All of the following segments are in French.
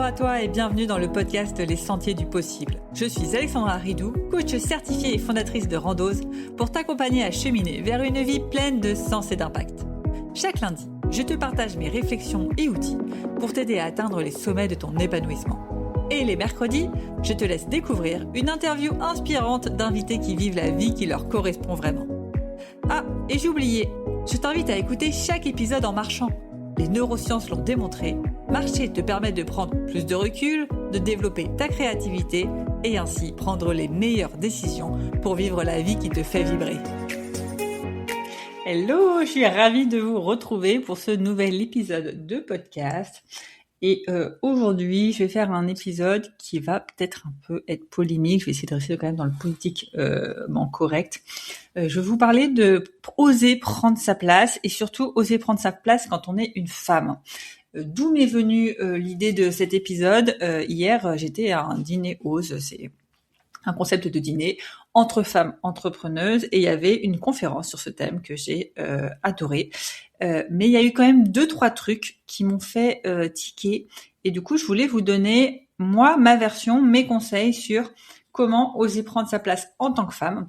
Bonjour à toi et bienvenue dans le podcast Les Sentiers du Possible. Je suis Alexandra Ridou, coach certifiée et fondatrice de Randose, pour t'accompagner à cheminer vers une vie pleine de sens et d'impact. Chaque lundi, je te partage mes réflexions et outils pour t'aider à atteindre les sommets de ton épanouissement. Et les mercredis, je te laisse découvrir une interview inspirante d'invités qui vivent la vie qui leur correspond vraiment. Ah, et j'ai oublié, je t'invite à écouter chaque épisode en marchant. Les neurosciences l'ont démontré, marcher te permet de prendre plus de recul, de développer ta créativité et ainsi prendre les meilleures décisions pour vivre la vie qui te fait vibrer. Hello, je suis ravie de vous retrouver pour ce nouvel épisode de podcast. Et aujourd'hui, je vais faire un épisode qui va peut-être un peu être polémique. Je vais essayer de rester quand même dans le politiquement correct. Je vais vous parler de oser prendre sa place et surtout oser prendre sa place quand on est une femme. D'où m'est venue l'idée de cet épisode. Hier, j'étais à un dîner Ose, c'est un concept de dîner entre femmes entrepreneuses et il y avait une conférence sur ce thème que j'ai adoré. Mais il y a eu quand même 2-3 trucs qui m'ont fait tiquer et du coup je voulais vous donner moi ma version, mes conseils sur comment oser prendre sa place en tant que femme.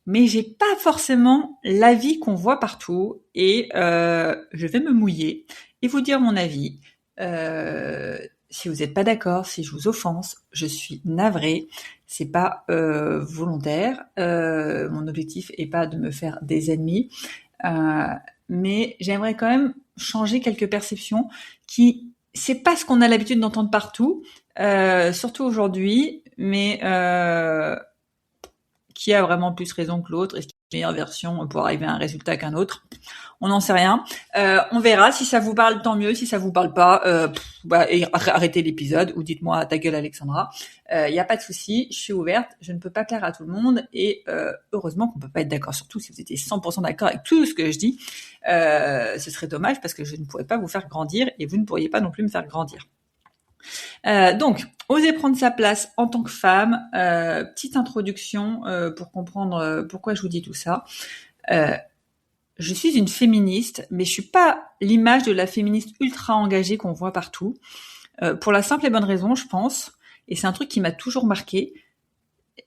Mais j'ai pas forcément l'avis qu'on voit partout et je vais me mouiller et vous dire mon avis. Si vous n'êtes pas d'accord, si je vous offense, je suis navrée. C'est pas volontaire. Mon objectif est pas de me faire des ennemis. Mais j'aimerais quand même changer quelques perceptions qui, c'est pas ce qu'on a l'habitude d'entendre partout, surtout aujourd'hui, mais qui a vraiment plus raison que l'autre, est-ce qu'il y a une meilleure version pour arriver à un résultat qu'un autre? On n'en sait rien. On verra. Si ça vous parle, tant mieux. Si ça vous parle pas, arrêtez l'épisode ou dites-moi ta gueule Alexandra. Y a pas de souci. Je suis ouverte. Je ne peux pas plaire à tout le monde et heureusement qu'on peut pas être d'accord sur tout. Si vous étiez 100% d'accord avec tout ce que je dis, ce serait dommage parce que je ne pourrais pas vous faire grandir et vous ne pourriez pas non plus me faire grandir. Donc, oser prendre sa place en tant que femme. Petite introduction pour comprendre pourquoi je vous dis tout ça. Je suis une féministe, mais je suis pas l'image de la féministe ultra engagée qu'on voit partout. Pour la simple et bonne raison, je pense, et c'est un truc qui m'a toujours marqué,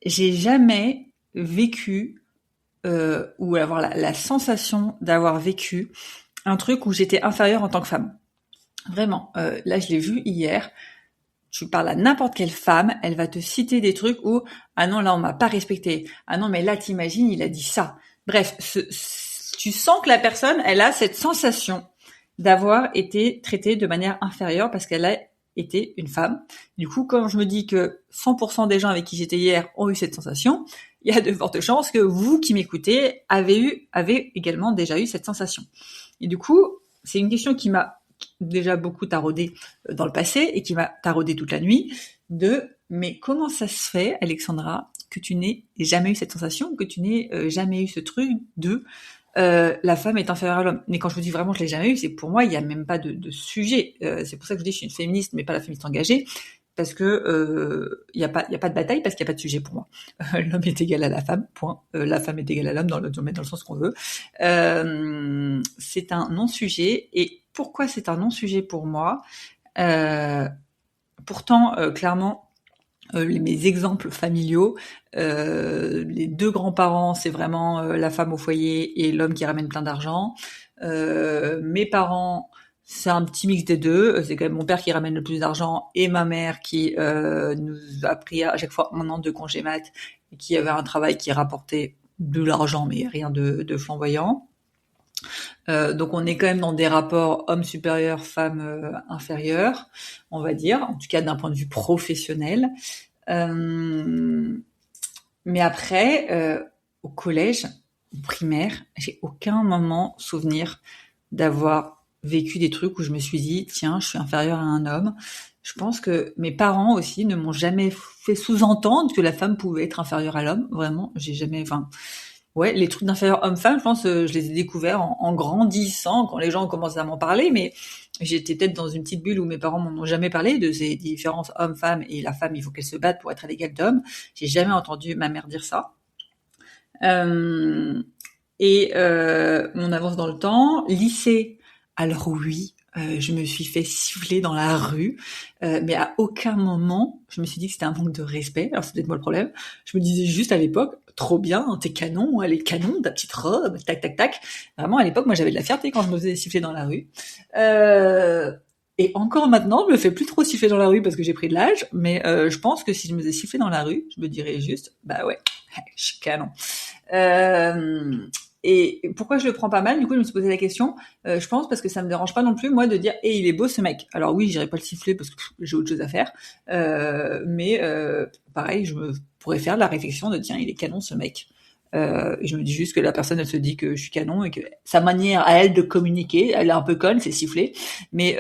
j'ai jamais vécu ou avoir la sensation d'avoir vécu un truc où j'étais inférieure en tant que femme. Vraiment, là je l'ai vu hier. Tu parles à n'importe quelle femme, elle va te citer des trucs où « Ah non, là on m'a pas respecté. Ah non, mais là t'imagines, il a dit ça. » Bref, tu sens que la personne, elle a cette sensation d'avoir été traitée de manière inférieure parce qu'elle a été une femme. Du coup, quand je me dis que 100% des gens avec qui j'étais hier ont eu cette sensation, il y a de fortes chances que vous qui m'écoutez avez également déjà eu cette sensation. Et du coup, c'est une question qui m'a déjà beaucoup taraudé dans le passé et qui m'a taraudé toute la nuit mais comment ça se fait, Alexandra, que tu n'aies jamais eu cette sensation, que tu n'aies jamais eu ce truc de la femme est inférieure à l'homme. Mais quand je vous dis vraiment je l'ai jamais eu, c'est pour moi il y a même pas de sujet. C'est pour ça que je dis je suis une féministe mais pas la féministe engagée parce que il y a pas de bataille parce qu'il y a pas de sujet pour moi. L'homme est égal à la femme, point. La femme est égale à l'homme dans le sens qu'on veut. C'est un non-sujet et pourquoi c'est un non-sujet pour moi? Pourtant clairement mes exemples familiaux, les 2 grands-parents, c'est vraiment la femme au foyer et l'homme qui ramène plein d'argent. Mes parents, c'est un petit mix des deux. C'est quand même mon père qui ramène le plus d'argent et ma mère qui nous a pris à chaque fois 1 an de congé mat et qui avait un travail qui rapportait de l'argent mais rien de flamboyant. Donc on est quand même dans des rapports homme supérieur, femme inférieure, on va dire, en tout cas d'un point de vue professionnel. Mais après, au collège, au primaire, j'ai aucun moment souvenir d'avoir vécu des trucs où je me suis dit tiens, je suis inférieure à un homme. Je pense que mes parents aussi ne m'ont jamais fait sous-entendre que la femme pouvait être inférieure à l'homme. Vraiment, j'ai jamais. Ouais, les trucs d'inférieur homme-femme, je pense, je les ai découverts en grandissant, quand les gens ont commencé à m'en parler, mais j'étais peut-être dans une petite bulle où mes parents m'en ont jamais parlé de ces différences homme-femme et la femme, il faut qu'elle se batte pour être à l'égal d'homme. J'ai jamais entendu ma mère dire ça. On avance dans le temps. Lycée, alors oui, Je me suis fait siffler dans la rue, mais à aucun moment je me suis dit que c'était un manque de respect. Alors c'est peut-être moi le problème. Je me disais juste à l'époque, trop bien, t'es canon, elle est canon, ta petite robe, tac tac tac. Vraiment à l'époque, moi j'avais de la fierté quand je me faisais siffler dans la rue. Et encore maintenant, je me fais plus trop siffler dans la rue parce que j'ai pris de l'âge, mais je pense que si je me faisais siffler dans la rue, je me dirais juste, bah ouais, je suis canon. Et pourquoi je le prends pas mal? Du coup, je me suis posé la question. Je pense parce que ça me dérange pas non plus moi de dire, il est beau ce mec. Alors oui, j'irai pas le siffler parce que j'ai autre chose à faire. Mais pareil, je me pourrais faire la réflexion de tiens, il est canon ce mec. Je me dis juste que la personne elle se dit que je suis canon et que sa manière à elle de communiquer, elle est un peu conne, c'est siffler. Mais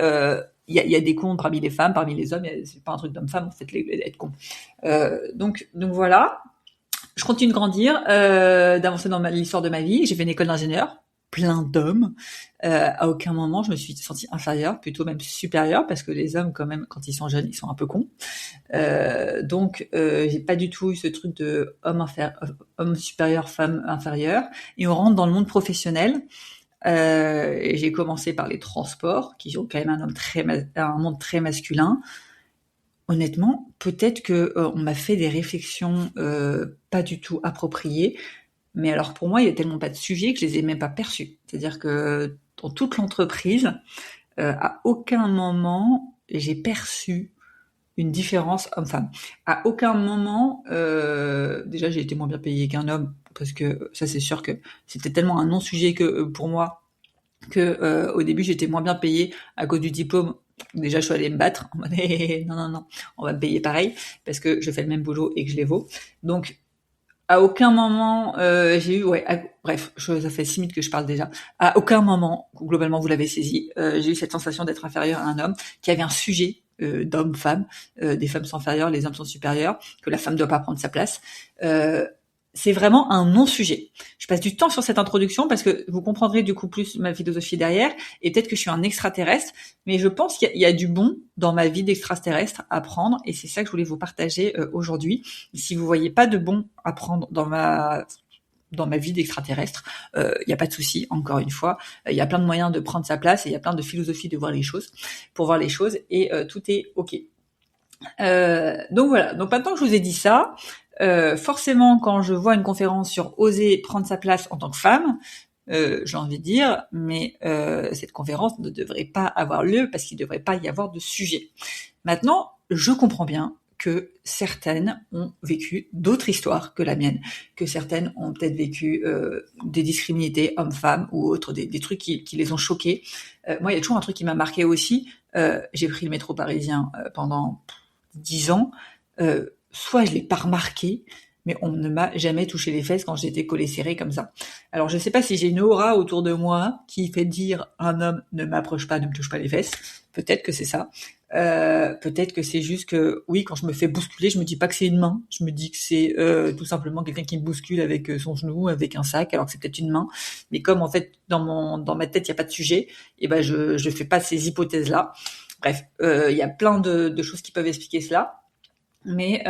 il y a des cons parmi les femmes, parmi les hommes. C'est pas un truc d'homme-femme en fait, être con. Donc voilà. Je continue de grandir, d'avancer dans l'histoire de ma vie. J'ai fait une école d'ingénieur, plein d'hommes. À aucun moment je me suis sentie inférieure, plutôt même supérieure, parce que les hommes quand même, quand ils sont jeunes, ils sont un peu cons. Donc j'ai pas du tout eu ce truc de homme supérieur, femme inférieure. Et on rentre dans le monde professionnel. Et j'ai commencé par les transports, qui ont quand même un monde très masculin. Honnêtement, peut-être que on m'a fait des réflexions pas du tout appropriées, mais alors pour moi, il y a tellement pas de sujets que je les ai même pas perçus. C'est-à-dire que dans toute l'entreprise, à aucun moment j'ai perçu une différence homme-femme. À aucun moment, déjà j'ai été moins bien payée qu'un homme, parce que ça c'est sûr que c'était tellement un non-sujet que pour moi que au début j'étais moins bien payée à cause du diplôme. Déjà, je suis allée me battre. Non, on va me payer pareil parce que je fais le même boulot et que je les vaux. Donc, à aucun moment, j'ai eu, bref, ça fait 6 minutes que je parle déjà. À aucun moment, globalement, vous l'avez saisi, j'ai eu cette sensation d'être inférieure à un homme qui avait un sujet d'homme-femme. Des femmes sont inférieures, les hommes sont supérieurs, que la femme ne doit pas prendre sa place. C'est vraiment un non-sujet. Je passe du temps sur cette introduction parce que vous comprendrez du coup plus ma philosophie derrière, et peut-être que je suis un extraterrestre, mais je pense qu'il y a du bon dans ma vie d'extraterrestre à prendre, et c'est ça que je voulais vous partager aujourd'hui. Si vous voyez pas de bon à prendre dans ma vie d'extraterrestre, il y a pas de souci. Encore une fois, il y a plein de moyens de prendre sa place et il y a plein de philosophies de voir les choses, pour voir les choses, et tout est ok. Donc voilà. Donc maintenant que je vous ai dit ça, forcément, quand je vois une conférence sur oser prendre sa place en tant que femme, j'ai envie de dire, mais cette conférence ne devrait pas avoir lieu parce qu'il ne devrait pas y avoir de sujet. Maintenant, je comprends bien que certaines ont vécu d'autres histoires que la mienne, que certaines ont peut-être vécu des discriminés hommes-femmes ou autres, des trucs qui les ont choqués. Moi, il y a toujours un truc qui m'a marqué aussi. J'ai pris le métro parisien pendant 10 ans. Soit je l'ai pas remarqué, mais on ne m'a jamais touché les fesses quand j'étais collée serrée comme ça. Alors je sais pas si j'ai une aura autour de moi qui fait dire un homme ne m'approche pas, ne me touche pas les fesses. Peut-être que c'est ça. Peut-être que c'est juste que oui, quand je me fais bousculer, je me dis pas que c'est une main, je me dis que c'est tout simplement quelqu'un qui me bouscule avec son genou, avec un sac, alors que c'est peut-être une main. Mais comme en fait dans ma tête il y a pas de sujet, et ben je fais pas ces hypothèses là. Bref, il y a plein de choses qui peuvent expliquer cela. Mais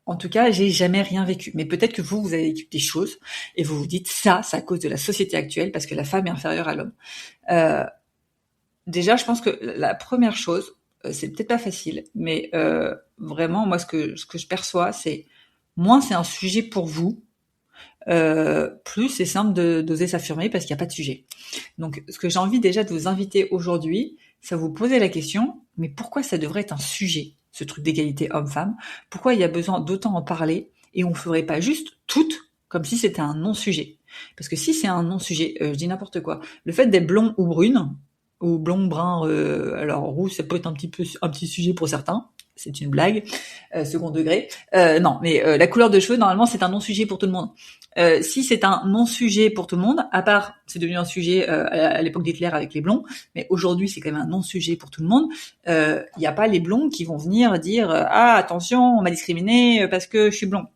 en tout cas, j'ai jamais rien vécu. Mais peut-être que vous avez vécu des choses et vous vous dites ça, c'est à cause de la société actuelle parce que la femme est inférieure à l'homme. Déjà, je pense que la première chose, c'est peut-être pas facile, mais vraiment, moi, ce que je perçois, c'est moins c'est un sujet pour vous, plus c'est simple d'oser s'affirmer parce qu'il n'y a pas de sujet. Donc, ce que j'ai envie déjà de vous inviter aujourd'hui, c'est à vous poser la question, mais pourquoi ça devrait être un sujet, ce truc d'égalité homme-femme? Pourquoi il y a besoin d'autant en parler et on ferait pas juste toutes comme si c'était un non-sujet? Parce que si c'est un non-sujet, je dis n'importe quoi, le fait d'être blond ou brune, ou blond, brun, alors roux, ça peut être un petit sujet pour certains. C'est une blague, second degré. Non, mais la couleur de cheveux, normalement, c'est un non-sujet pour tout le monde. Si c'est un non-sujet pour tout le monde, à part, c'est devenu un sujet à l'époque d'Hitler avec les blonds, mais aujourd'hui, c'est quand même un non-sujet pour tout le monde. Il n'y a pas les blonds qui vont venir dire ah attention, on m'a discriminé parce que je suis blond.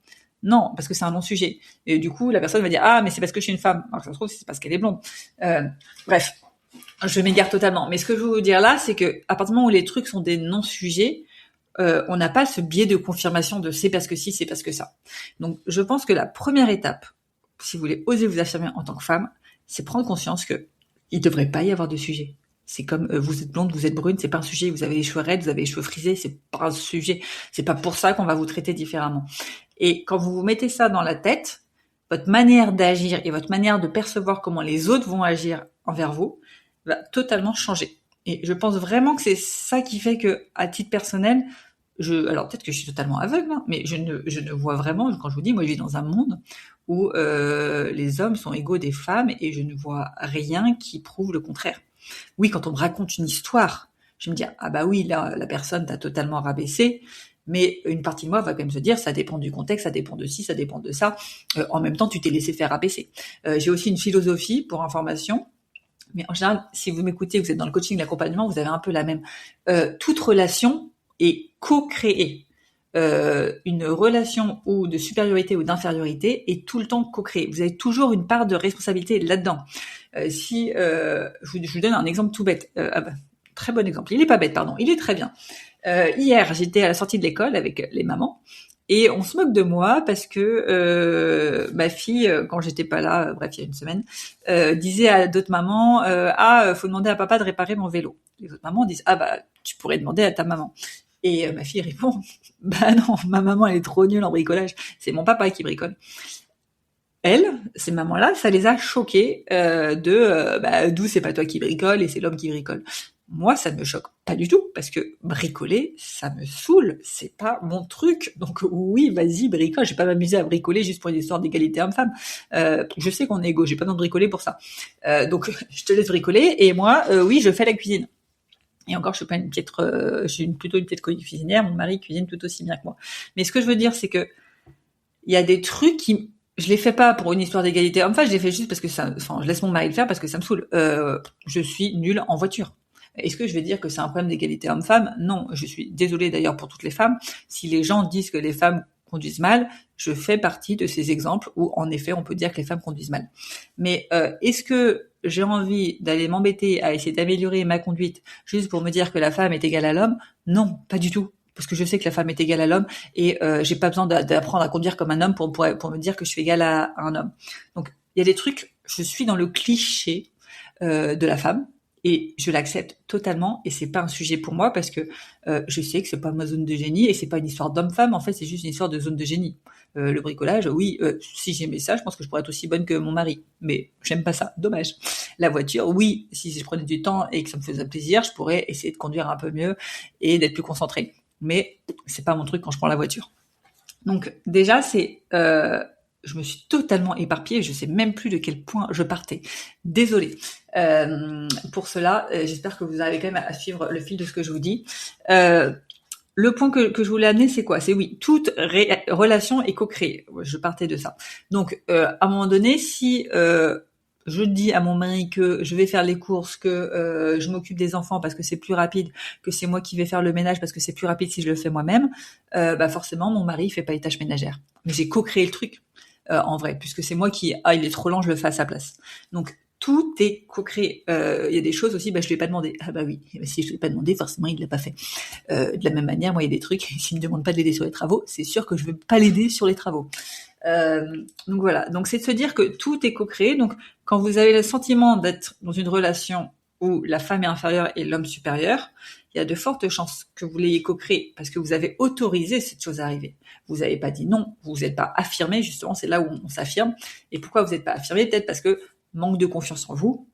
Non, parce que c'est un non-sujet. Et du coup, la personne va dire ah mais c'est parce que je suis une femme. Alors que ça se trouve, c'est parce qu'elle est blonde. Bref. Je m'égare totalement. Mais ce que je veux vous dire là, c'est que à partir du moment où les trucs sont des non-sujets, on n'a pas ce biais de confirmation de c'est parce que si, c'est parce que ça. Donc, je pense que la première étape, si vous voulez oser vous affirmer en tant que femme, c'est prendre conscience que il devrait pas y avoir de sujet. C'est comme vous êtes blonde, vous êtes brune, c'est pas un sujet. Vous avez les cheveux raides, vous avez les cheveux frisés, c'est pas un sujet. C'est pas pour ça qu'on va vous traiter différemment. Et quand vous vous mettez ça dans la tête, votre manière d'agir et votre manière de percevoir comment les autres vont agir envers vous va totalement changer. Et je pense vraiment que c'est ça qui fait que, à titre personnel, alors peut-être que je suis totalement aveugle, hein, mais je ne vois vraiment, quand je vous dis, moi je vis dans un monde où les hommes sont égaux des femmes et je ne vois rien qui prouve le contraire. Oui, quand on me raconte une histoire, je me dis ah bah oui, là la personne t'a totalement rabaissé, mais une partie de moi va quand même se dire ça dépend du contexte, ça dépend de ci, ça dépend de ça. En même temps, tu t'es laissé faire rabaisser. J'ai aussi une philosophie pour information. Mais en général, si vous m'écoutez, vous êtes dans le coaching, l'accompagnement, vous avez un peu la même. Toute relation est co-créée. Une relation ou de supériorité ou d'infériorité est tout le temps co-créée. Vous avez toujours une part de responsabilité là-dedans. Je vous donne un exemple tout bête. Très bon exemple. Il est pas bête, pardon. Il est très bien. Hier, j'étais à la sortie de l'école avec les mamans. Et on se moque de moi parce que ma fille, quand j'étais pas là, bref, il y a une semaine, disait à d'autres mamans faut demander à papa de réparer mon vélo. Les autres mamans disent bah tu pourrais demander à ta maman. Et ma fille répond bah non, ma maman elle est trop nulle en bricolage, c'est mon papa qui bricole. Ces mamans-là, ça les a choquées d'où c'est pas toi qui bricole et c'est l'homme qui bricole. Moi, ça ne me choque pas du tout, parce que bricoler, ça me saoule, c'est pas mon truc. Donc oui, vas-y, bricole, je vais pas m'amuser à bricoler juste pour une histoire d'égalité homme-femme. Je sais qu'on est égaux, j'ai pas besoin de bricoler pour ça. Donc je te laisse bricoler, et moi, oui, je fais la cuisine. Et encore, je suis pas une piètre, je suis plutôt une piètre cuisinière, mon mari cuisine tout aussi bien que moi. Mais ce que je veux dire, c'est que il y a des trucs qui... Je les fais pas pour une histoire d'égalité homme-femme, je les fais juste parce que je laisse mon mari le faire parce que ça me saoule. Je suis nulle en voiture. Est-ce que je vais dire que c'est un problème d'égalité homme-femme ? Non, je suis désolée d'ailleurs pour toutes les femmes. Si les gens disent que les femmes conduisent mal, je fais partie de ces exemples où en effet on peut dire que les femmes conduisent mal. Mais est-ce que j'ai envie d'aller m'embêter à essayer d'améliorer ma conduite juste pour me dire que la femme est égale à l'homme ? Non, pas du tout. Parce que je sais que la femme est égale à l'homme et j'ai pas besoin d'apprendre à conduire comme un homme pour me dire que je suis égale à un homme. Donc il y a des trucs, je suis dans le cliché de la femme et je l'accepte totalement et c'est pas un sujet pour moi parce que je sais que c'est pas ma zone de génie et c'est pas une histoire d'homme-femme, en fait c'est juste une histoire de zone de génie. Le bricolage, oui, si j'aimais ça, je pense que je pourrais être aussi bonne que mon mari, mais j'aime pas ça, dommage. La voiture, oui, si je prenais du temps et que ça me faisait plaisir, je pourrais essayer de conduire un peu mieux et d'être plus concentrée. Mais c'est pas mon truc quand je prends la voiture. Donc déjà, je me suis totalement éparpillée, je sais même plus de quel point je partais. Désolée. Pour cela, j'espère que vous arrivez quand même à suivre le fil de ce que je vous dis. Le point que je voulais amener, c'est quoi ? C'est oui, toute relation est co-créée. Je partais de ça. Donc, à un moment donné, si je dis à mon mari que je vais faire les courses, que je m'occupe des enfants parce que c'est plus rapide, que c'est moi qui vais faire le ménage parce que c'est plus rapide si je le fais moi-même, forcément mon mari il fait pas les tâches ménagères. Mais j'ai co-créé le truc en vrai, puisque c'est moi qui il est trop lent, je le fais à sa place. Donc tout est co-créé. Il y a des choses aussi, je lui ai pas demandé. Ah bah oui, si je lui ai pas demandé, forcément il l'a pas fait. De la même manière, moi il y a des trucs, s'il me demande pas de l'aider sur les travaux, c'est sûr que je vais pas l'aider sur les travaux. Donc voilà, donc c'est de se dire que tout est co-créé. Donc quand vous avez le sentiment d'être dans une relation où la femme est inférieure et l'homme supérieur, il y a de fortes chances que vous l'ayez co-créé parce que vous avez autorisé cette chose à arriver. Vous n'avez pas dit non, vous n'êtes pas affirmé, justement, c'est là où on s'affirme. Et pourquoi vous n'êtes pas affirmé ? Peut-être parce que manque de confiance en vous.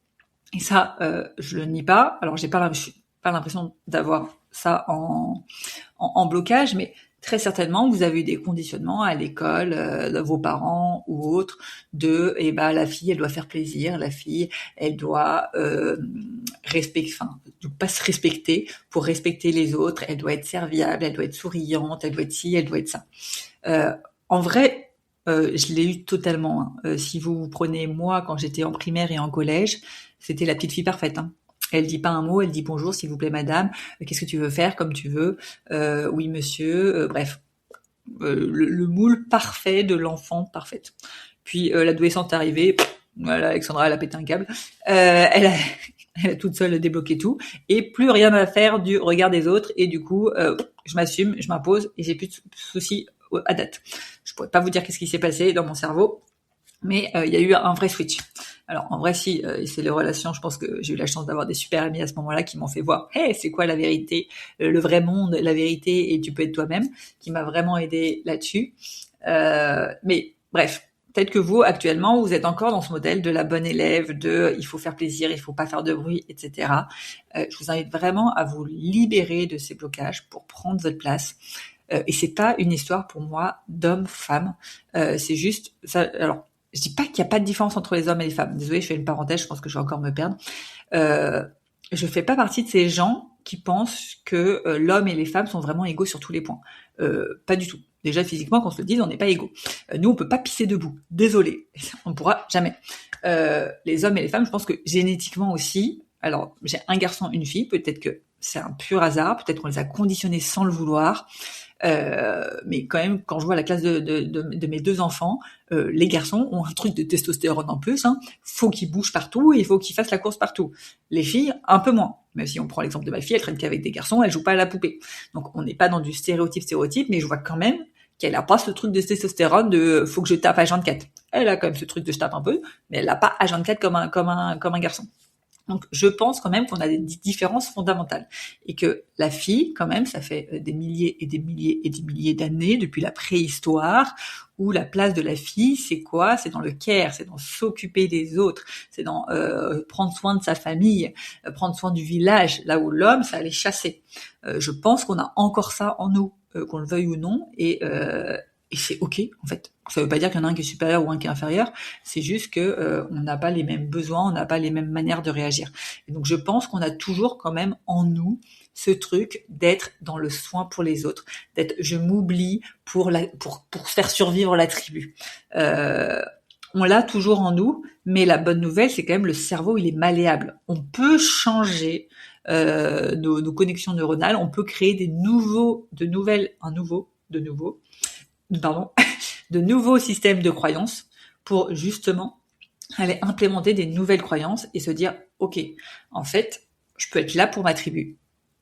Et ça, je le nie pas. Alors j'ai pas l'impression d'avoir ça en blocage, mais très certainement, vous avez eu des conditionnements à l'école, de vos parents ou autres, la fille, elle doit faire plaisir, la fille, elle doit pas se respecter pour respecter les autres, elle doit être serviable, elle doit être souriante, elle doit être ci, elle doit être ça. En vrai, je l'ai eu totalement. Si vous prenez moi, quand j'étais en primaire et en collège, c'était la petite fille parfaite. Elle dit pas un mot, elle dit bonjour, s'il vous plaît, madame. Qu'est-ce que tu veux faire, comme tu veux. Oui, monsieur. Bref, le moule parfait de l'enfant parfaite. Puis l'adolescente est arrivée. Voilà, Alexandra, elle a pété un câble. Elle a toute seule débloqué tout et plus rien à faire du regard des autres. Et du coup, je m'assume, je m'impose et j'ai plus de soucis à date. Je pourrais pas vous dire qu'est-ce qui s'est passé dans mon cerveau. Mais il y a eu un vrai switch. Alors en vrai si, c'est les relations, je pense que j'ai eu la chance d'avoir des super amis à ce moment-là qui m'ont fait voir, hey, c'est quoi la vérité, le vrai monde, la vérité, et tu peux être toi-même, qui m'a vraiment aidé là-dessus. Mais bref, peut-être que vous actuellement vous êtes encore dans ce modèle de la bonne élève, de il faut faire plaisir, il faut pas faire de bruit, etc. Je vous invite vraiment à vous libérer de ces blocages pour prendre votre place. Et c'est pas une histoire pour moi d'homme-femme, c'est juste ça. Alors je dis pas qu'il n'y a pas de différence entre les hommes et les femmes. Désolée, je fais une parenthèse, je pense que je vais encore me perdre. Je fais pas partie de ces gens qui pensent que l'homme et les femmes sont vraiment égaux sur tous les points. Pas du tout. Déjà, physiquement, qu'on se le dise, on n'est pas égaux. Nous, on peut pas pisser debout. Désolé. On ne pourra jamais. Les hommes et les femmes, je pense que génétiquement aussi, alors, j'ai un garçon, une fille, peut-être que c'est un pur hasard, peut-être qu'on les a conditionnés sans le vouloir. Mais quand même, quand je vois la classe de mes deux enfants, les garçons ont un truc de testostérone en plus. Faut qu'ils bougent partout et il faut qu'ils fassent la course partout. Les filles, un peu moins. Même si on prend l'exemple de ma fille, elle traîne qu'avec des garçons, elle joue pas à la poupée. Donc on n'est pas dans du stéréotype, mais je vois quand même qu'elle a pas ce truc de testostérone de faut que je tape à 24. Elle a quand même ce truc de je tape un peu, mais elle a pas à 24 comme un garçon. Donc, je pense quand même qu'on a des différences fondamentales et que la fille, quand même, ça fait des milliers et des milliers et des milliers d'années depuis la préhistoire où la place de la fille, c'est quoi? C'est dans le care, c'est dans s'occuper des autres, c'est dans prendre soin de sa famille, prendre soin du village, là où l'homme, ça allait chasser. Je pense qu'on a encore ça en nous, qu'on le veuille ou non, et c'est ok en fait. Ça veut pas dire qu'il y en a un qui est supérieur ou un qui est inférieur, c'est juste que on n'a pas les mêmes besoins, on n'a pas les mêmes manières de réagir. Et donc je pense qu'on a toujours quand même en nous ce truc d'être dans le soin pour les autres, d'être je m'oublie pour faire survivre la tribu. On l'a toujours en nous, mais la bonne nouvelle c'est quand même le cerveau il est malléable. On peut changer nos connexions neuronales, on peut créer de nouveaux systèmes de croyances pour justement aller implémenter des nouvelles croyances et se dire, ok, en fait, je peux être là pour ma tribu,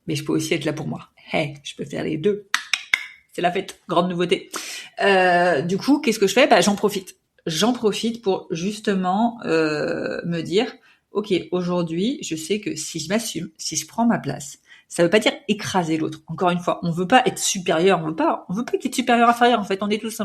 mais je peux aussi être là pour moi. Hey, je peux faire les deux. C'est la fête, grande nouveauté. Du coup, qu'est-ce que je fais? J'en profite. J'en profite pour justement me dire, ok, aujourd'hui, je sais que si je m'assume, si je prends ma place, ça veut pas dire écraser l'autre. Encore une fois, on veut pas être supérieur, on veut pas être supérieur inférieur. En fait, on est tous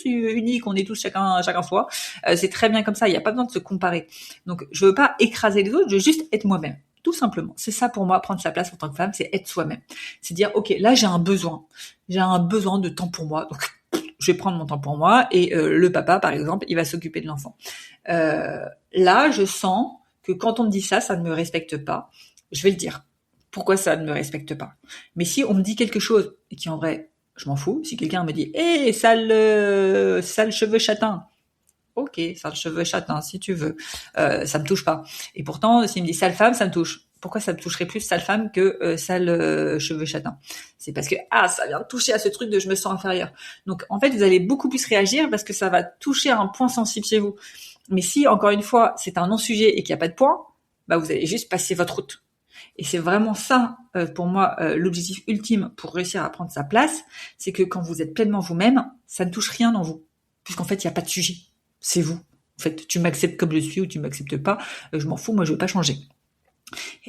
uniques, on est tous chacun soi. C'est très bien comme ça. Il y a pas besoin de se comparer. Donc, je veux pas écraser les autres, je veux juste être moi-même. Tout simplement. C'est ça pour moi, prendre sa place en tant que femme, c'est être soi-même. C'est dire, ok, là j'ai un besoin de temps pour moi. Donc, je vais prendre mon temps pour moi et le papa, par exemple, il va s'occuper de l'enfant. Là, je sens que quand on me dit ça, ça ne me respecte pas. Je vais le dire. Pourquoi ça ne me respecte pas? Mais si on me dit quelque chose et qui en vrai, je m'en fous. Si quelqu'un me dit, hé, sale cheveux châtain. Ok, sale cheveux châtain, si tu veux. Ça me touche pas. Et pourtant, s'il me dit sale femme, ça me touche. Pourquoi ça me toucherait plus sale femme que sale cheveux châtain? C'est parce que ça vient de toucher à ce truc de je me sens inférieure. Donc en fait, vous allez beaucoup plus réagir parce que ça va toucher à un point sensible chez vous. Mais si encore une fois c'est un non-sujet et qu'il n'y a pas de point, vous allez juste passer votre route. Et c'est vraiment ça, pour moi, l'objectif ultime pour réussir à prendre sa place, c'est que quand vous êtes pleinement vous-même, ça ne touche rien en vous, puisqu'en fait il n'y a pas de sujet. C'est vous. En fait, tu m'acceptes comme je suis ou tu m'acceptes pas, je m'en fous, moi je veux pas changer.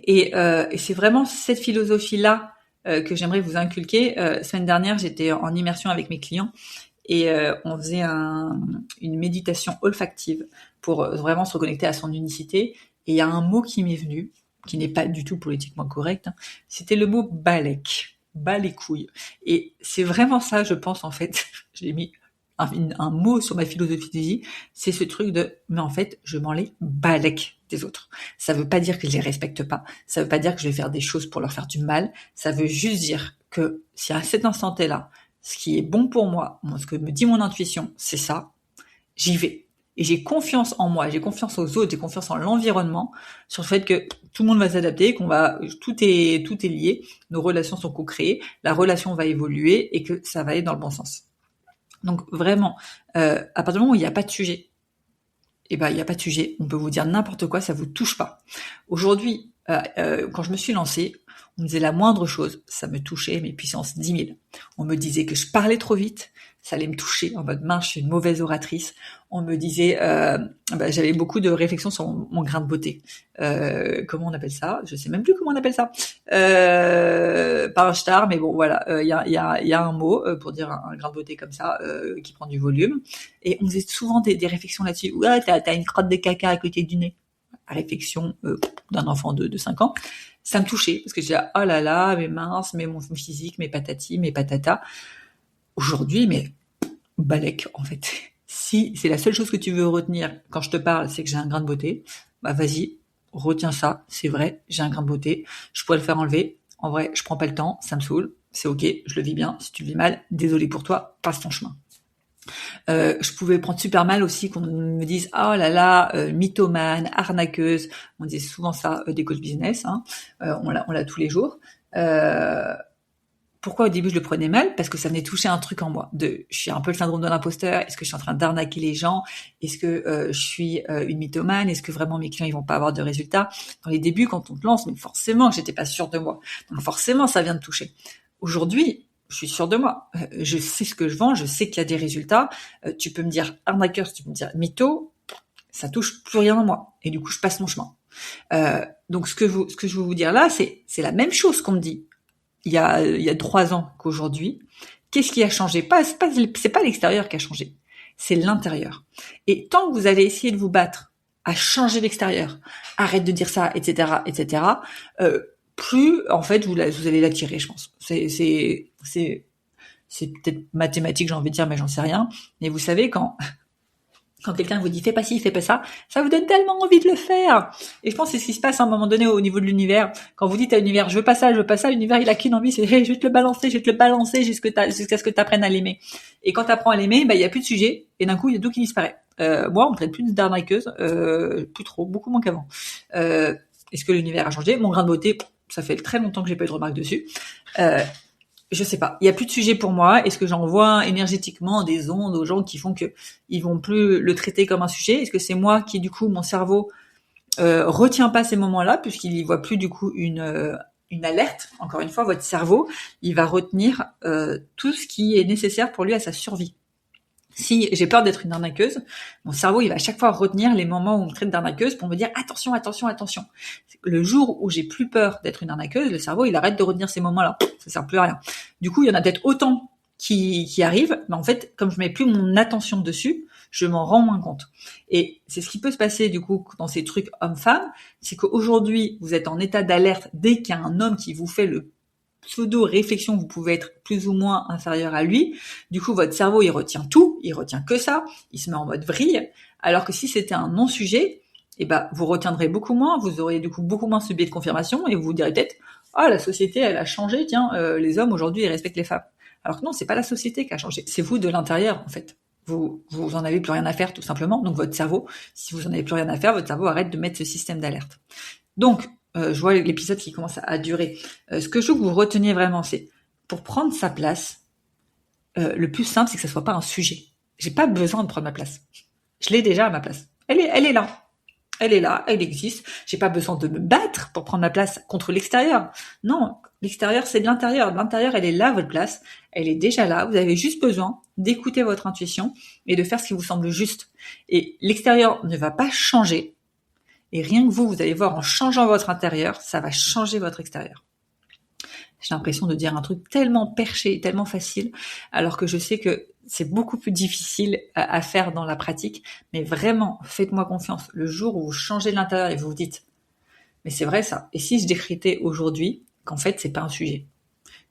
Et c'est vraiment cette philosophie-là que j'aimerais vous inculquer. Semaine dernière, j'étais en immersion avec mes clients et on faisait une méditation olfactive pour vraiment se reconnecter à son unicité. Et il y a un mot qui m'est venu, qui n'est pas du tout politiquement correct, c'était le mot balèque, bas les couilles. Et c'est vraiment ça, je pense, en fait, je l'ai mis un mot sur ma philosophie de vie, c'est ce truc de, mais en fait, je m'en les balèque des autres. Ça veut pas dire que je les respecte pas, ça veut pas dire que je vais faire des choses pour leur faire du mal, ça veut juste dire que si à cet instant T-là, ce qui est bon pour moi, ce que me dit mon intuition, c'est ça, j'y vais. Et j'ai confiance en moi, j'ai confiance aux autres, j'ai confiance en l'environnement, sur le fait que tout le monde va s'adapter, tout est lié, nos relations sont co-créées, la relation va évoluer et que ça va aller dans le bon sens. Donc vraiment, à partir du moment où il n'y a pas de sujet, il n'y a pas de sujet, on peut vous dire n'importe quoi, ça vous touche pas. Aujourd'hui, quand je me suis lancée, on me disait la moindre chose, ça me touchait, mes puissances 10 000. On me disait que je parlais trop vite, ça allait me toucher en mode mince, je suis une mauvaise oratrice. On me disait, j'avais beaucoup de réflexions sur mon grain de beauté. Comment on appelle ça? Je sais même plus comment on appelle ça. Pas un star, mais bon voilà, il y a un mot pour dire un grain de beauté comme ça qui prend du volume. Et on faisait souvent des réflexions là-dessus. Ouais, t'as une crotte de caca à côté du nez. Réflexion d'un enfant de 5 ans. Ça me touchait parce que je disais oh là là, mais mince, mais mon physique, mes patati, mes patata. Aujourd'hui, mais balèque en fait. Si c'est la seule chose que tu veux retenir quand je te parle, c'est que j'ai un grain de beauté, bah vas-y, retiens ça, c'est vrai, j'ai un grain de beauté, je pourrais le faire enlever. En vrai, je prends pas le temps, ça me saoule, c'est ok, je le vis bien. Si tu le vis mal, désolé pour toi, passe ton chemin. Je pouvais prendre super mal aussi qu'on me dise oh là là, mythomane, arnaqueuse. On disait souvent ça des coachs business, hein. On l'a tous les jours. Pourquoi au début je le prenais mal? Parce que ça venait toucher un truc en moi. Je suis un peu le syndrome de l'imposteur. Est-ce que je suis en train d'arnaquer les gens? Est-ce que je suis une mythomane? Est-ce que vraiment mes clients ils vont pas avoir de résultats? Dans les débuts, quand on te lance, mais forcément que j'étais pas sûre de moi. Donc forcément, ça vient de toucher. Aujourd'hui, je suis sûre de moi. Je sais ce que je vends, je sais qu'il y a des résultats. Tu peux me dire arnaqueur, tu peux me dire mytho, ça touche plus rien en moi. Et du coup, je passe mon chemin. Donc ce que je veux vous dire là, c'est la même chose qu'on me dit il y a 3 ans qu'aujourd'hui. Qu'est-ce qui a changé? C'est pas l'extérieur qui a changé, c'est l'intérieur. Et tant que vous allez essayer de vous battre à changer l'extérieur, arrête de dire ça, etc., etc., plus en fait vous allez l'attirer, je pense. C'est peut-être mathématique, j'ai envie de dire, mais j'en sais rien. Mais vous savez quand quelqu'un vous dit fais pas ci, fais pas ça vous donne tellement envie de le faire. Et je pense que c'est ce qui se passe à un moment donné au niveau de l'univers. Quand vous dites à l'univers je veux pas ça, l'univers il a qu'une envie, c'est hey, je vais te le balancer jusqu'à ce que tu apprennes à l'aimer. Et quand tu apprends à l'aimer, il y a plus de sujet et d'un coup il y a tout qui disparaît. Moi on me traite plus d'arnaqueuse, plus trop, beaucoup moins qu'avant. Est-ce que l'univers a changé? Mon grain de beauté, ça fait très longtemps que j'ai pas eu de remarques dessus. Je sais pas, il y a plus de sujet pour moi. Est-ce que j'envoie énergétiquement des ondes aux gens qui font que ils vont plus le traiter comme un sujet? Est-ce que c'est moi qui du coup mon cerveau retient pas ces moments-là puisqu'il y voit plus du coup une alerte? Encore une fois, votre cerveau, il va retenir tout ce qui est nécessaire pour lui à sa survie. Si j'ai peur d'être une arnaqueuse, mon cerveau, il va à chaque fois retenir les moments où on me traite d'arnaqueuse pour me dire attention, attention, attention. Le jour où j'ai plus peur d'être une arnaqueuse, le cerveau, il arrête de retenir ces moments-là. Ça sert plus à rien. Du coup, il y en a peut-être autant qui arrivent, mais en fait, comme je mets plus mon attention dessus, je m'en rends moins compte. Et c'est ce qui peut se passer, du coup, dans ces trucs hommes-femmes, c'est qu'aujourd'hui, vous êtes en état d'alerte dès qu'il y a un homme qui vous fait le pseudo-réflexion, vous pouvez être plus ou moins inférieur à lui. Du coup, votre cerveau, il retient tout, il retient que ça, il se met en mode vrille. Alors que si c'était un non-sujet, vous retiendrez beaucoup moins, vous auriez du coup beaucoup moins ce biais de confirmation et vous vous direz peut-être, la société, elle a changé, tiens, les hommes aujourd'hui, ils respectent les femmes. Alors que non, c'est pas la société qui a changé, c'est vous de l'intérieur, en fait. Vous en avez plus rien à faire, tout simplement. Donc votre cerveau, si vous en avez plus rien à faire, votre cerveau arrête de mettre ce système d'alerte. Donc, je vois l'épisode qui commence à durer. Ce que je veux que vous reteniez vraiment, c'est pour prendre sa place, le plus simple, c'est que ça soit pas un sujet. J'ai pas besoin de prendre ma place. Je l'ai déjà à ma place. Elle est là. Elle est là, elle existe. J'ai pas besoin de me battre pour prendre ma place contre l'extérieur. Non, l'extérieur, c'est de l'intérieur. L'intérieur, elle est là, votre place. Elle est déjà là. Vous avez juste besoin d'écouter votre intuition et de faire ce qui vous semble juste. Et l'extérieur ne va pas changer. Et rien que vous allez voir, en changeant votre intérieur, ça va changer votre extérieur. J'ai l'impression de dire un truc tellement perché, tellement facile, alors que je sais que c'est beaucoup plus difficile à faire dans la pratique. Mais vraiment, faites-moi confiance. Le jour où vous changez de l'intérieur et vous vous dites, mais c'est vrai ça. Et si je décrétais aujourd'hui qu'en fait, c'est pas un sujet,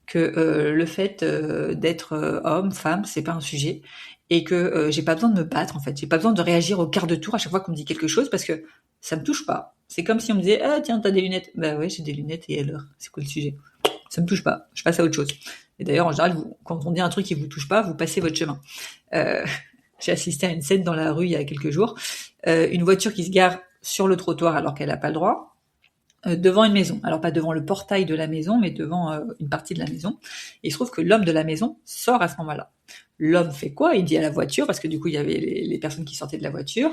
que le fait d'être homme, femme, c'est pas un sujet, et que j'ai pas besoin de me battre en fait, j'ai pas besoin de réagir au quart de tour à chaque fois qu'on me dit quelque chose parce que ça me touche pas. C'est comme si on me disait tiens, t'as des lunettes. Bah ouais, j'ai des lunettes et alors, c'est quoi le sujet? Ça me touche pas, je passe à autre chose. Et d'ailleurs en général, quand on dit un truc qui vous touche pas, vous passez votre chemin. J'ai assisté à une scène dans la rue il y a quelques jours, une voiture qui se gare sur le trottoir alors qu'elle a pas le droit, devant une maison. Alors pas devant le portail de la maison, mais devant une partie de la maison. Et il se trouve que l'homme de la maison sort à ce moment-là. L'homme fait quoi? Il dit à la voiture, parce que du coup il y avait les personnes qui sortaient de la voiture,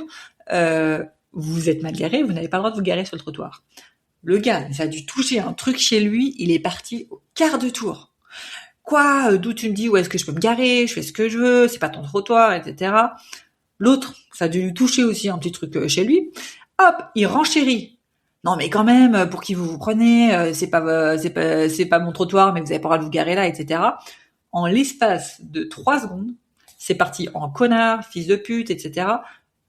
vous êtes mal garé, vous n'avez pas le droit de vous garer sur le trottoir. Le gars, ça a dû toucher un truc chez lui, il est parti au quart de tour. quoi, d'où tu me dis où est-ce que je peux me garer, je fais ce que je veux, c'est pas ton trottoir, etc. L'autre, ça a dû lui toucher aussi un petit truc chez lui. Hop, il renchérit. Non mais quand même, pour qui vous vous prenez, c'est pas mon trottoir, mais vous avez pas le droit de vous garer là, etc. En l'espace de 3 secondes, c'est parti en connard, fils de pute, etc.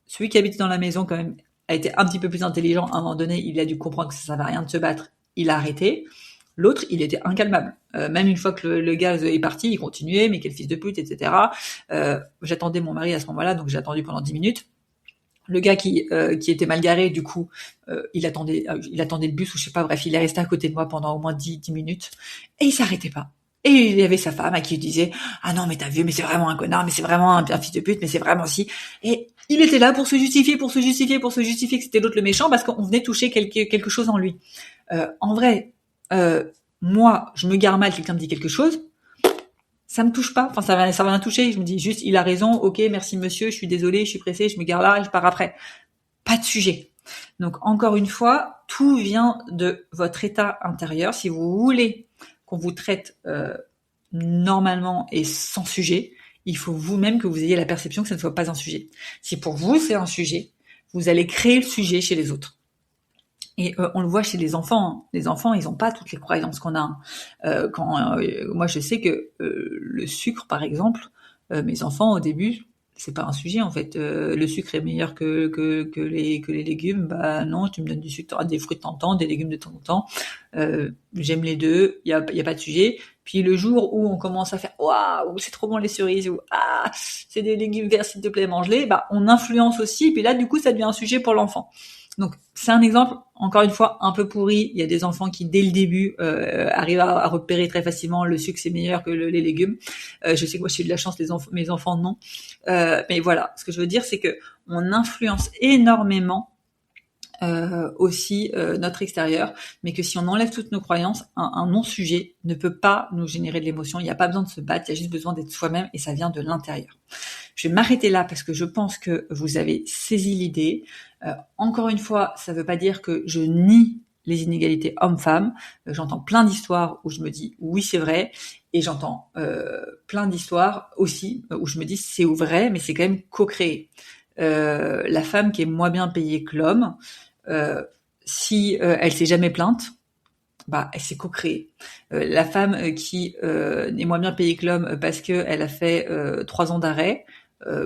Celui qui habite dans la maison quand même a été un petit peu plus intelligent. À un moment donné, il a dû comprendre que ça servait à rien de se battre. Il a arrêté. L'autre, il était incalmable. Même une fois que le gars est parti, il continuait, mais quel fils de pute, etc. J'attendais mon mari à ce moment-là, donc j'ai attendu pendant 10 minutes. Le gars qui était mal garé, du coup, il attendait le bus ou je sais pas, bref, il est resté à côté de moi pendant au moins 10 minutes et il s'arrêtait pas. Et il y avait sa femme à qui il disait ah non mais t'as vu, mais c'est vraiment un connard, mais c'est vraiment un fils de pute, mais c'est vraiment si. Et il était là pour se justifier que c'était l'autre le méchant parce qu'on venait toucher quelque chose en lui. En vrai, moi, je me gare mal, quelqu'un me dit quelque chose, ça me touche pas. Enfin, ça va rien toucher. Je me dis juste, il a raison. Ok, merci monsieur. Je suis désolée. Je suis pressée. Je me gare là et je pars après. Pas de sujet. Donc, encore une fois, tout vient de votre état intérieur. Si vous voulez qu'on vous traite normalement et sans sujet, il faut vous-même que vous ayez la perception que ça ne soit pas un sujet. Si pour vous c'est un sujet, vous allez créer le sujet chez les autres. Et on le voit chez les enfants. Hein. Les enfants, ils n'ont pas toutes les croyances qu'on a. Moi, je sais que le sucre, par exemple, mes enfants, au début, c'est pas un sujet en fait. Le sucre est meilleur que les légumes. Bah non, tu me donnes du sucre, t'auras des fruits de temps en temps, des légumes de temps en temps. J'aime les deux. Il y a pas de sujet. Puis le jour où on commence à faire waouh, c'est trop bon les cerises ou ah, c'est des légumes verts, s'il te plaît, mange-les. Bah on influence aussi. Puis là, du coup, ça devient un sujet pour l'enfant. Donc c'est un exemple, encore une fois, un peu pourri. Il y a des enfants qui, dès le début, arrivent à repérer très facilement le sucre, c'est meilleur que les légumes. Je sais que moi, j'ai eu de la chance, mes enfants, non. Mais voilà, ce que je veux dire, c'est que on influence énormément aussi notre extérieur, mais que si on enlève toutes nos croyances, un non-sujet ne peut pas nous générer de l'émotion. Il n'y a pas besoin de se battre, il y a juste besoin d'être soi-même et ça vient de l'intérieur. Je vais m'arrêter là parce que je pense que vous avez saisi l'idée. Encore une fois, ça ne veut pas dire que je nie les inégalités hommes-femmes. J'entends plein d'histoires où je me dis oui c'est vrai, et j'entends plein d'histoires aussi où je me dis c'est vrai, mais c'est quand même co-créé. La femme qui est moins bien payée que l'homme, si elle s'est jamais plainte, bah elle s'est co-créée. La femme qui est moins bien payée que l'homme parce que elle a fait 3 ans d'arrêt,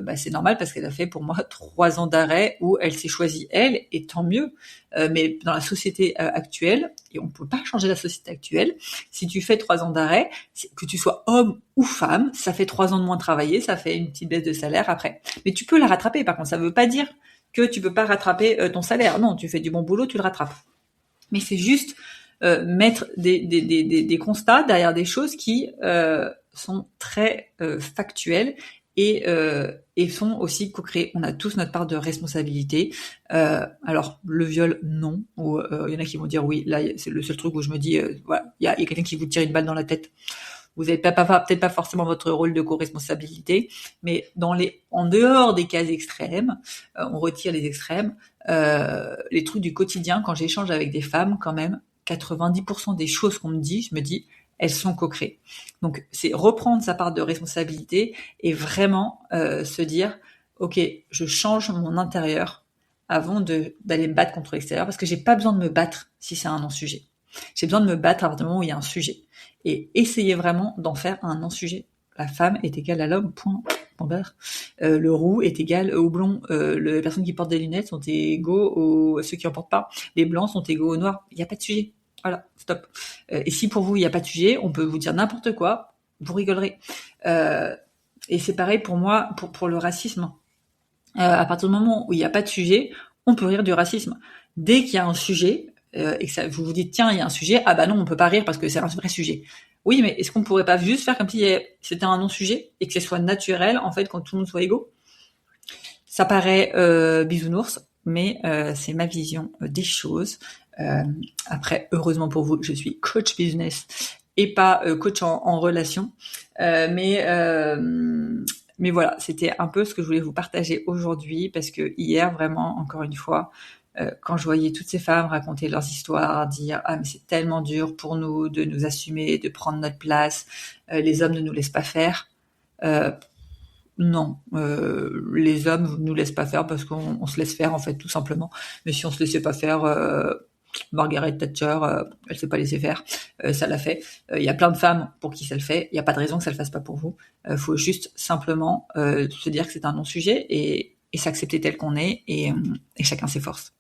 bah c'est normal parce qu'elle a fait pour moi 3 ans d'arrêt où elle s'est choisie elle, et tant mieux. Mais dans la société actuelle, et on peut pas changer la société actuelle, si tu fais 3 ans d'arrêt, que tu sois homme ou femme, ça fait 3 ans de moins travailler, ça fait une petite baisse de salaire après. Mais tu peux la rattraper. Par contre, ça veut pas dire que tu peux pas rattraper ton salaire. Non, tu fais du bon boulot, tu le rattrapes. Mais c'est juste mettre des constats derrière des choses qui sont très factuelles et sont aussi co-créées. On a tous notre part de responsabilité. Alors le viol, non. Ou il y en a qui vont dire oui. Là, c'est le seul truc où je me dis voilà, il y a quelqu'un qui vous tire une balle dans la tête. Vous n'avez peut-être pas forcément votre rôle de co-responsabilité, mais en dehors des cas extrêmes, on retire les extrêmes. Les trucs du quotidien, quand j'échange avec des femmes, quand même, 90% des choses qu'on me dit, je me dis, elles sont co-créées. Donc, c'est reprendre sa part de responsabilité et vraiment se dire, ok, je change mon intérieur avant d'aller me battre contre l'extérieur, parce que j'ai pas besoin de me battre si c'est un non-sujet. J'ai besoin de me battre à partir du moment où il y a un sujet. Et essayer vraiment d'en faire un non-sujet. La femme est égale à l'homme, point barre. Le roux est égal au blond. Les personnes qui portent des lunettes sont égaux à ceux qui en portent pas. Les blancs sont égaux aux noirs. Il n'y a pas de sujet. Voilà, stop. Et si pour vous, il n'y a pas de sujet, on peut vous dire n'importe quoi, vous rigolerez. Et c'est pareil pour moi, pour le racisme. À partir du moment où il n'y a pas de sujet, on peut rire du racisme. Dès qu'il y a un sujet, et que ça, vous vous dites tiens il y a un sujet, ah bah non on peut pas rire parce que c'est un vrai sujet. Oui mais est-ce qu'on pourrait pas juste faire comme si c'était un non-sujet et que ce soit naturel en fait quand tout le monde soit égaux? Ça paraît bisounours, mais c'est ma vision des choses. Après heureusement pour vous je suis coach business et pas coach en relation, mais voilà, c'était un peu ce que je voulais vous partager aujourd'hui parce que hier vraiment encore une fois quand je voyais toutes ces femmes raconter leurs histoires, dire ah mais c'est tellement dur pour nous de nous assumer, de prendre notre place, les hommes ne nous laissent pas faire. Non, les hommes nous laissent pas faire parce qu'on se laisse faire en fait tout simplement. Mais si on se laissait pas faire, Margaret Thatcher, elle s'est pas laissée faire, ça l'a fait. Il y a plein de femmes pour qui ça le fait. Il y a pas de raison que ça le fasse pas pour vous. Faut juste simplement se dire que c'est un non-sujet et s'accepter tel qu'on est et chacun ses forces.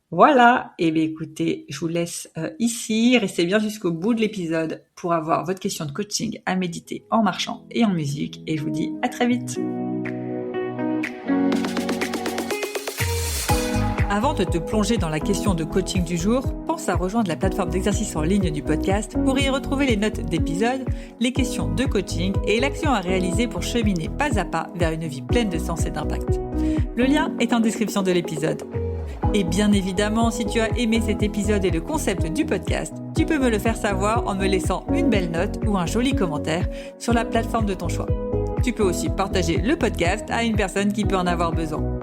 Voilà, et bien écoutez, je vous laisse ici, restez bien jusqu'au bout de l'épisode pour avoir votre question de coaching à méditer en marchant et en musique, et je vous dis à très vite. Avant de te plonger dans la question de coaching du jour, pense à rejoindre la plateforme d'exercice en ligne du podcast pour y retrouver les notes d'épisode, les questions de coaching et l'action à réaliser pour cheminer pas à pas vers une vie pleine de sens et d'impact. Le lien est en description de l'épisode. Et bien évidemment, si tu as aimé cet épisode et le concept du podcast, tu peux me le faire savoir en me laissant une belle note ou un joli commentaire sur la plateforme de ton choix. Tu peux aussi partager le podcast à une personne qui peut en avoir besoin.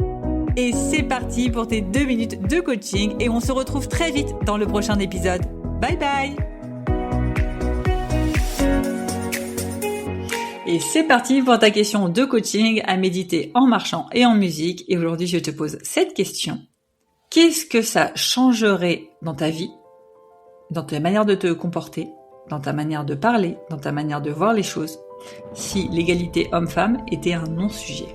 Et c'est parti pour tes 2 minutes de coaching et on se retrouve très vite dans le prochain épisode. Bye bye! Et c'est parti pour ta question de coaching à méditer en marchant et en musique. Et aujourd'hui, je te pose cette question. Qu'est-ce que ça changerait dans ta vie, dans ta manière de te comporter, dans ta manière de parler, dans ta manière de voir les choses, si l'égalité homme-femme était un non-sujet ?